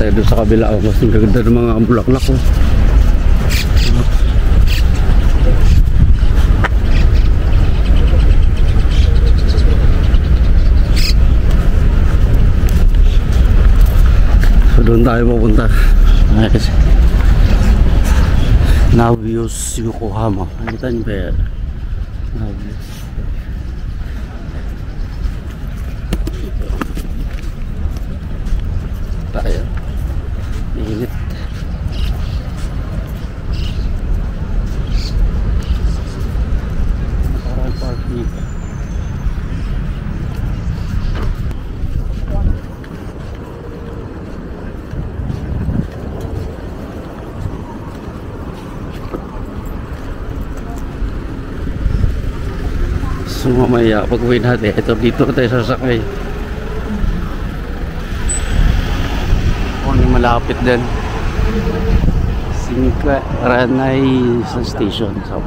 tayo doon sa kabila. Oh, mas ganda ng mga bulaklak. Oh. So doon tayo pupunta. Nice. Navios Yokohama. Nakita niyo ba yan? Navios. Tayo. Init. Nakaraan parking. So mamaya pag uwi natin, ito dito na tayo sasakay. Malapit din. Cinque Ranay sa station. So,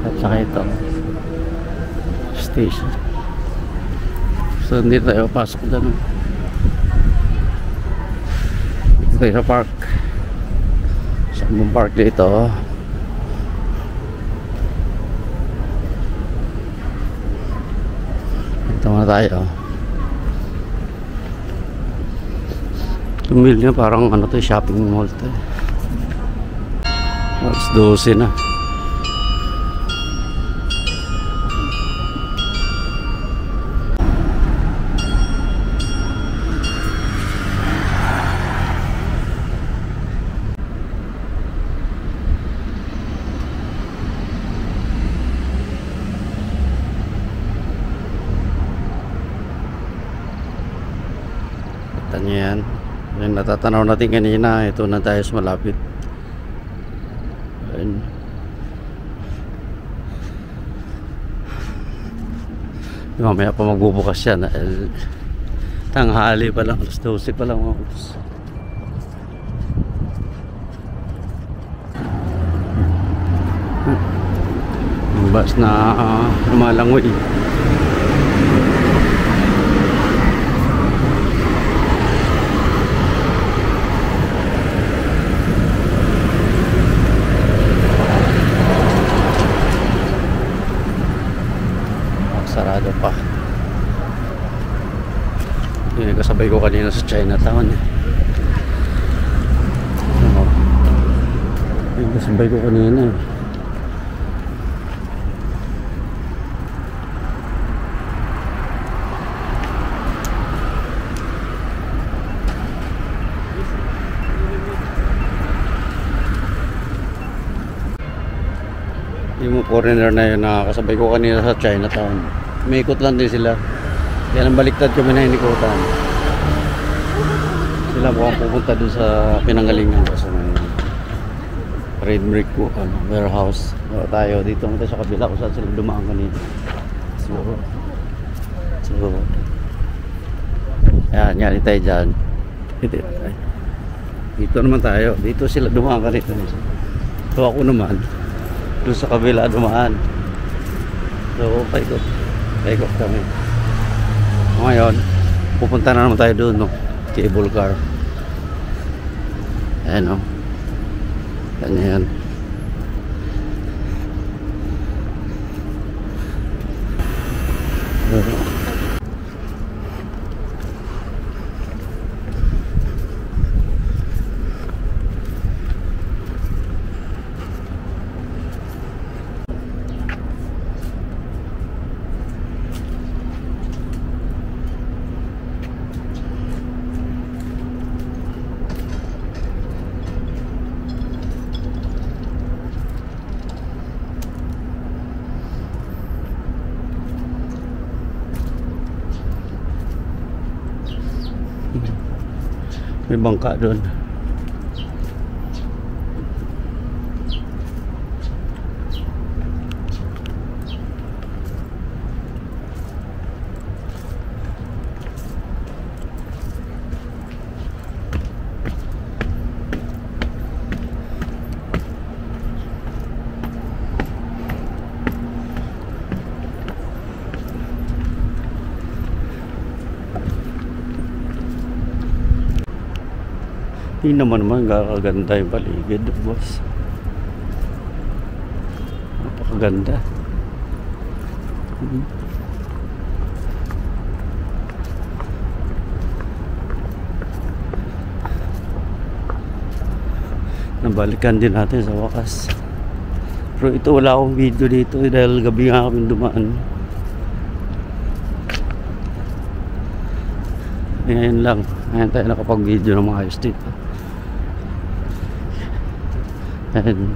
at saka ito station. So hindi tayo pasok doon. Dito tayo sa park. Saan mong park dito? Ito na tayo. Tumil niya parang ano to, shopping mall to. Alas 12 na. Kita niyo yan. Yung natatanaw natin kanina, ito na tayo sa malapit. Ayun. Mamaya pa magbubukas yan. Tanghali pa lang, alas 12 pa lang. Yung bus na lumalangoy. Sarado pa. Yung kasabay ko kanina sa Chinatown eh. Yung kasabay ko kanina eh. Yung foreigner na yun na kasabay ko kanina sa Chinatown. May ikot lang din sila. Kaya nang baliktad kami na inikutan. Sila mukhang pupunta dun sa pinanggalingan ko sa may Red Brick warehouse. So, tayo dito naman tayo sa kabila kung saan sila dumaan kanina. So yan tayo dyan. Dito naman tayo. Dito sila dumaan kanina. So ako naman doon sa kabila dumaan. So paikot kami. Ngayon pupunta na naman tayo doon, no? Cable car. Ayan, no? Yan. May bangka doon. Tingnan mo naman, kakaganda yung paligid, boss. Napakaganda. Nabalikan din natin sa wakas. Pero ito, wala akong video dito dahil gabi nga kami dumaan. Ngayon lang, ngayon tayo nakapag-video ng mga ayos dito. And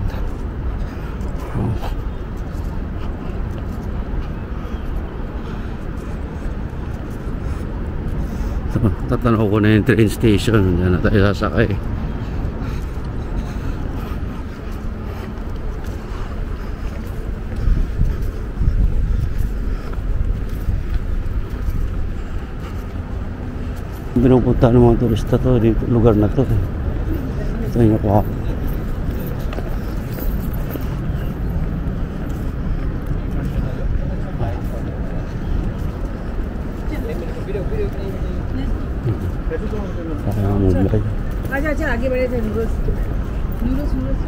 tatanaw ko na yung train station. Diyan na tayo sasakay. Pinupunta ng mga turista to dito, lugar na to. Ito yung nakuha. अच्छा आगे बढ़े थे noodles noodles noodles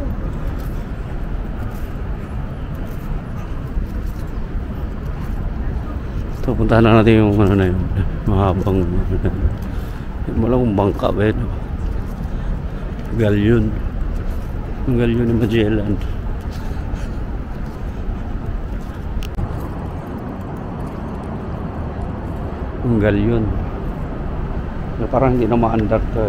So, puntahan na natin yung ano na yun, mahabang malang bangka ba yun, galyon, yung galyon ni Magellan. Yung galyon na parang hindi na maandar to.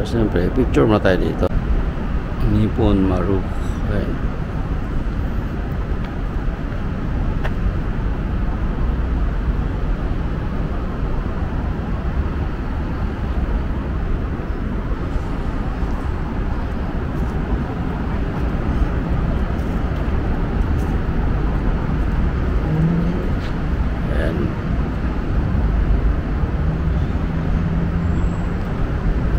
Siyempre, picture muna tayo dito. Nippon Maru. Ayan.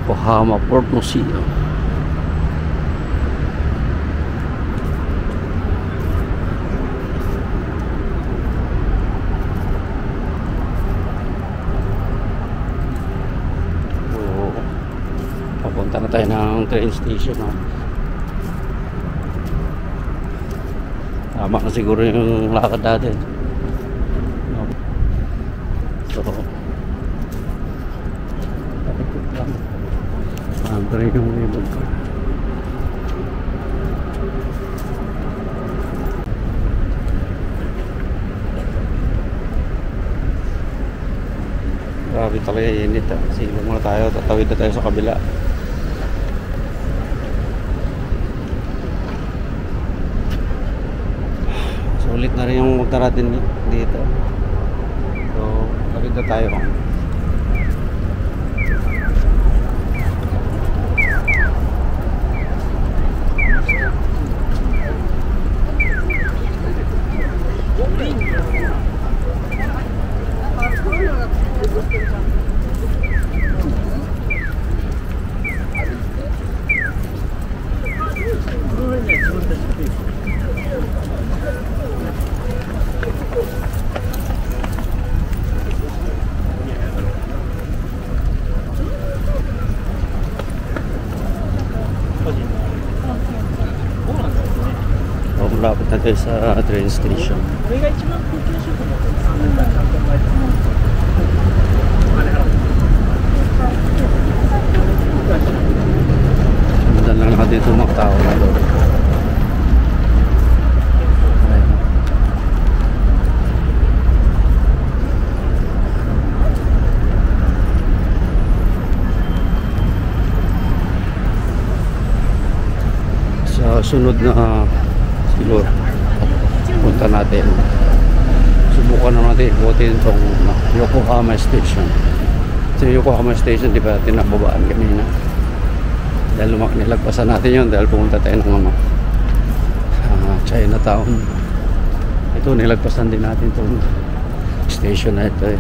Yokohama Port Museum. So, papunta na tayo ng train station. Tama na siguro yung lakad natin. So, pero yung ibang ko. Grabe talaga init. Silong muna tayo. Tatawid na tayo sa kabila. Sulit na rin yung magta natin dito. So, tawid na tayo. Malapit na tayo sa train station. Sundan lang natin dito mga tao na doon. Sa sunod na siguro punta natin, subukan na natin ikutin itong Yokohama Station. Sa Yokohama Station, di ba tinababaan kanina dahil nilagpasan natin yun dahil pumunta tayo ng Chinatown. Ito nilagpasan din natin itong station na ito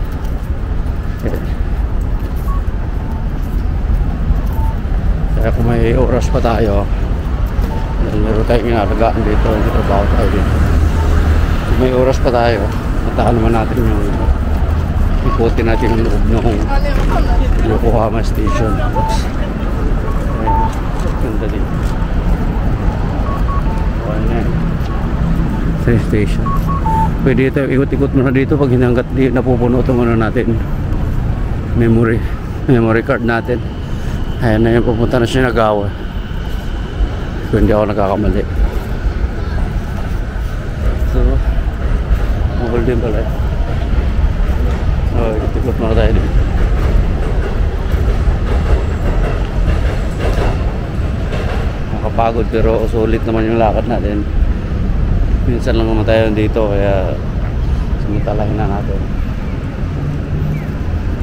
Kaya kung may oras pa tayo, dahil meron tayong inalagaan dito, trabaho tayo dito. Kung may oras pa tayo, puntahan naman natin yung ikutin natin yung loob ng Yokohama Station. Ganda din. Train station. Pwede tayo ikot-ikot muna dito pag hinanggat di napupuno itong ano natin, memory card natin. Ayan na yung pupunta na siya Nagawa. Kung hindi ako nagkakamali. So mabal din pala. Ikot-ikot muna tayo dito. Nakapagod pero sulit naman yung lakad natin. Minsan lang naman tayo dito kaya sumintalahin na natin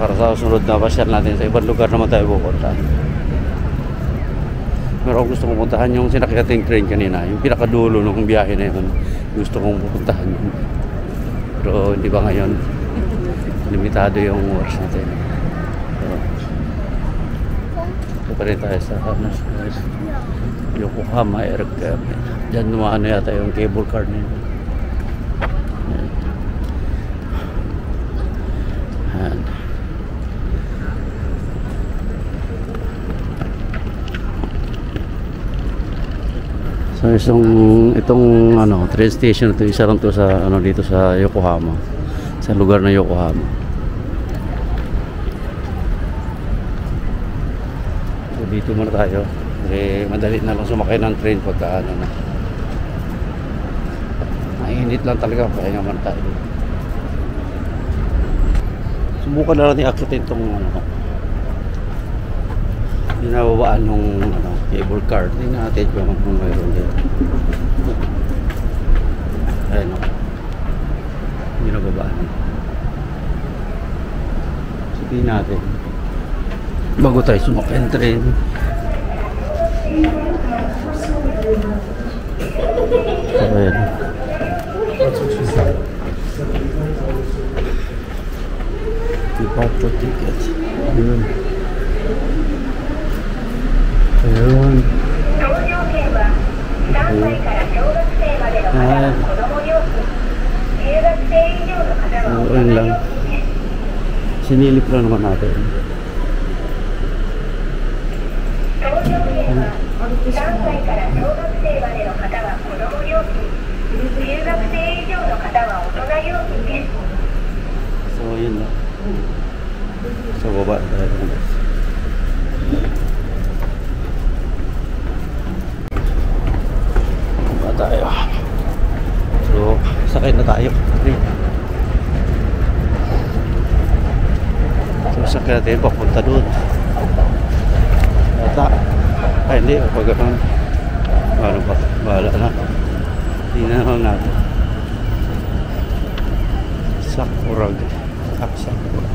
para sa susunod na pasyal natin sa ibang lugar naman tayo pupunta. Pero gusto kong puntahan yung sinakyating train kanina, yung pinakadulo ng biyahe na yun, gusto kong pupuntahan yun. Pero hindi ba ngayon, limitado yung oras natin. So pa rin tayo sa Yokohama Aircraft. Diyan naman yata yung cable car nila. Ayan. So itong ano, train station ito, isa lang to sa ano dito sa Yokohama. Sa lugar na Yokohama. So dito muna tayo. Eh, madali na lang sumakay ng train pagka ano na. Mainit lang talaga, pahinga man tayo. Subukan na natin akitin itong ano, binababaan ng ano, cable car. Tingnan natin kung mayroon dito. Ayun o. Binababaan. Sabihin natin bago tayo sumakay ng train. Ayan. Departure ticket. Ayan. Ayan. Ayan lang. Sinilip lang naman natin. 3歳から小学生までの方は子ども料金、中学生以上の方は大人料金です。 So yun na. So baba tayo. Baba tayo. So sakay na tayo. So sakay natin papunta doon. Yata. Ay hindi, pag ano ba, bahala na. Tingnan naman natin. Sakurag. Sakurag.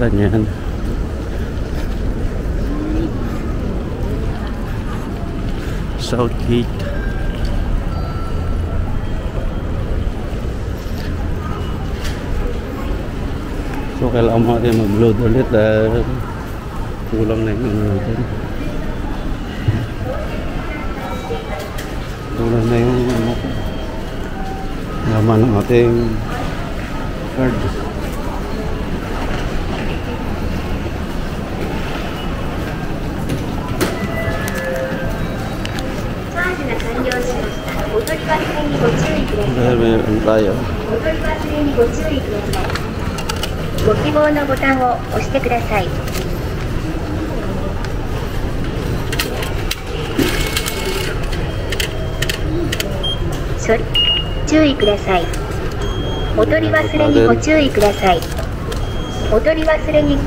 Saan yan? Southgate. So kailangan natin mag-load ulit dahil kulang na yung natin. Kulang na yung ano, laman ng ating card. Dahil may ano tayo. ご希望のボタンを押してください。注意ください。お取り忘れにご注意ください。お取り忘れに。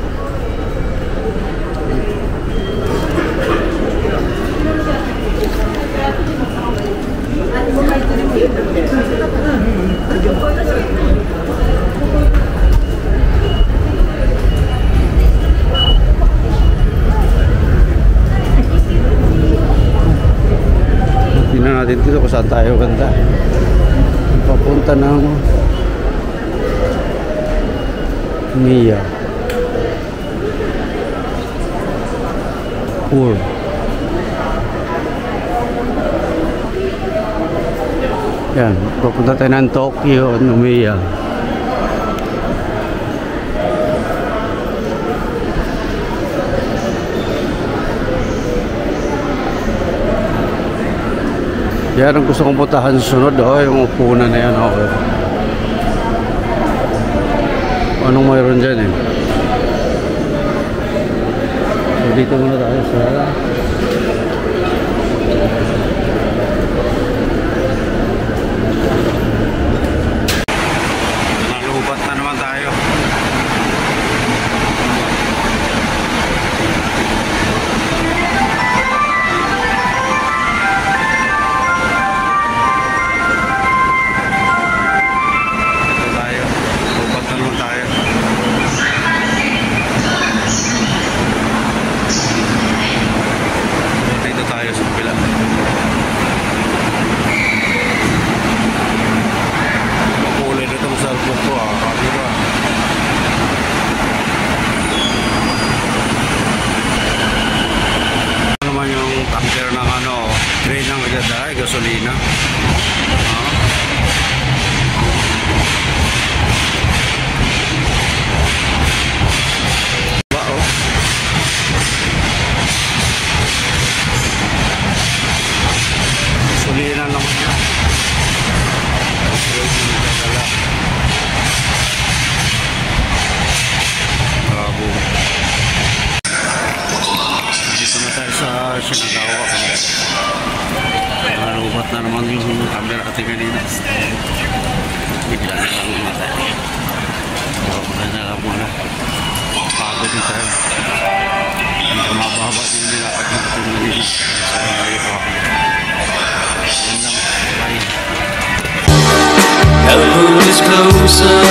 Tingnan natin dito kung saan tayo ganda. Papunta ng Mia. Poor. Yan, pupunta tayo ng Tokyo, Nomiya. Yan ang gusto kong puntahan sa sunod, yung upunan na yan. Anong mayroon dyan eh? So, dito muna tayo sa nalubat na naman tayo. Gasolina. Wow. Gasolina naman yan. Bravo. Dito na tayo sa Shinagawa. Nalubat na naman yung camera natin kanina. Bigla na lang muna tayo. Wala na lang muna. Pagod din tayo. Hindi ka mababa din nilakad na ito kanina. Yan lang. Bye. Now the moon is closer.